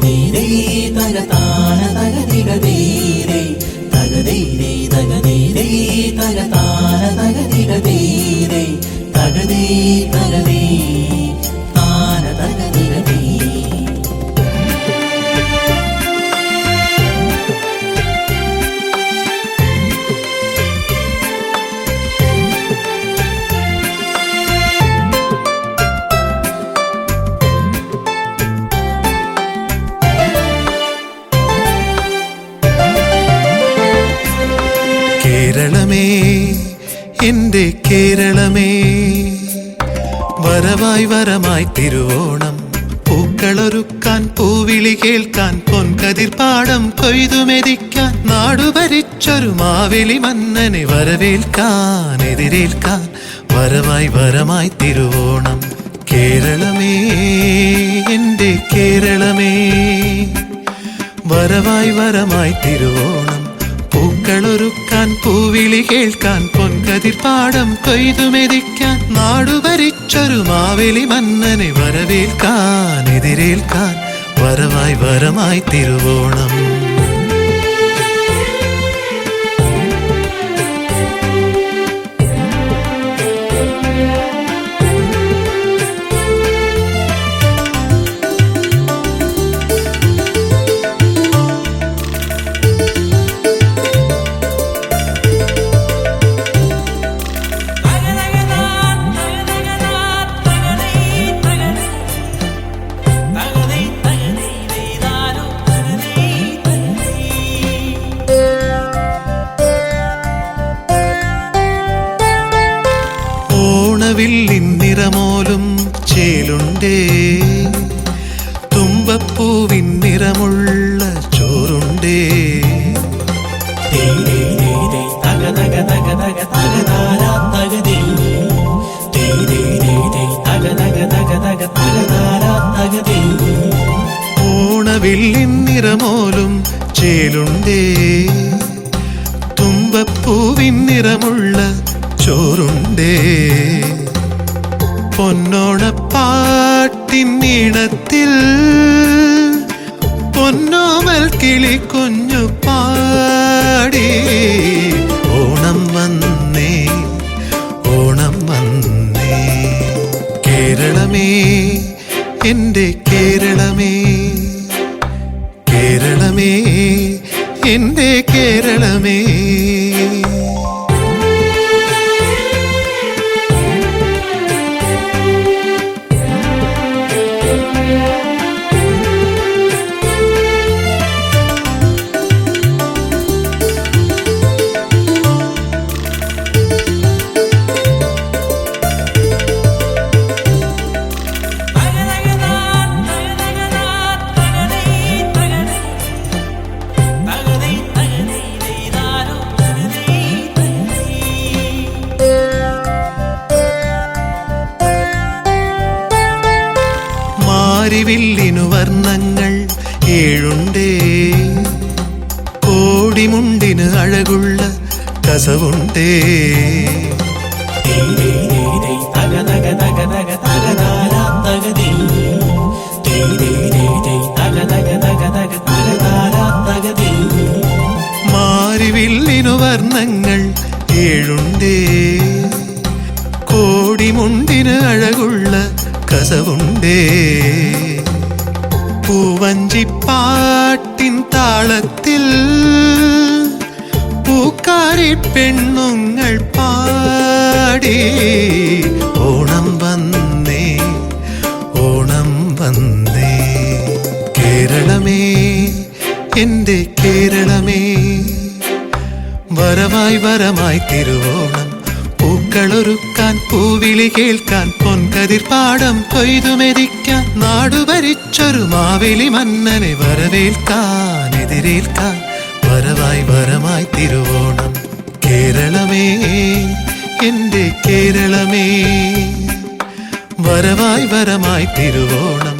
തകതീരേ തകതാന തകതികതീരേ തകതീരേ തകതീരേ തകതാന തകതികതീരേ തകതീ തകതീ താന തകതികതീ. കേരളമേ എൻ്റെ കേരളമേ, വരവായി വരമായി തിരുവോണം, പൂക്കളൊരുക്കാൻ പൂവിളി കേൾക്കാൻ പൊൻകതിർപ്പാടം കൊയ്തുമെതിക്കാൻ നാടുഭരിച്ചൊരു മാവേലി മന്നനെ വരവേൽക്കാൻ എതിരേൽക്കാൻ വരവായി വരമായി തിരുവോണം. കേരളമേ എൻ്റെ കേരളമേ, വരവായി വരമായി തിരുവോണം, പൂക്കളൊരുക്കാൻ പൂവിളി കേൾക്കാൻ പൊൻകതിർപ്പാടം കൊയ്തുമെതിക്കാൻ നാടുഭരിച്ചൊരു മാവേലി മന്നനെ വരവേൽക്കാൻ എതിരേൽക്കാൻ വരവായി വരമായി തിരുവോണം. ഓണവില്ലിൻ നിറമോലും ചേലുണ്ടേ, തുമ്പപ്പൂവിൻ നിറമുള്ള ചോറുണ്ടേ. ഓണവില്ലിൻ നിറമോലും ചേലുണ്ടേ, തുമ്പപ്പൂവിൻ നിറമുള്ള ചോറുണ്ടേ. പൊന്നോണപ്പാട്ടിൻ ഈണത്തിൽ പൊന്നോമൽ കിളി കുഞ്ഞു പാടി. ഓണം വന്നേ ഓണം വന്നേ, കേരളമേ എൻ്റെ കേരളമേ, കേരളമേ എൻ്റെ കേരളമേ. മാരിവില്ലിനു വർണ്ണങ്ങൾ ഏഴുണ്ടേ, കോടിമുണ്ടിന് അഴകുള്ള കസവുണ്ടേ. മാരിവില്ലിനു വർണ്ണങ്ങൾ ഏഴുണ്ടേ, കോടിമുണ്ടിന് അഴകുള്ള കസവുണ്ടേ. പൂവഞ്ചിപ്പാട്ടിൻ താളത്തിൽ പൂക്കാരി പെണ്ണുങ്ങൾ പാടി. ഓണം വന്നേ ഓണം വന്നേ, കേരളമേ എൻ്റെ കേരളമേ, വരവായി വരമായി തിരുവോണം, പൂക്കളൊരുക്കാൻ പൂവിളി കേൾക്കാൻ പൊൻകതിർപ്പാടം കൊയ്തുമെതിക്കാൻ നാടുഭരിച്ചൊരു മാവേലി മന്നനെ വരവേൽക്കാൻ എതിരേൽക്കാൻ വരവായി വരമായി തിരുവോണം. കേരളമേ എൻ്റെ കേരളമേ, വരവായി വരമായി തിരുവോണം,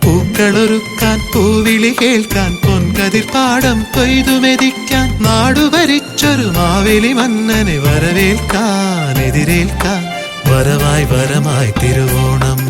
പൂക്കളൊരുക്കാൻ പൂവിളി കേൾക്കാൻ പൊൻകതിർപ്പാടം കൊയ്തുമെതിക്കാൻ നാടുഭരിച്ചൊരു മാവേലി മന്നനെ വരവേൽക്കാൻ എതിരേൽക്കാൻ വരവായി വരമായി തിരുവോണം.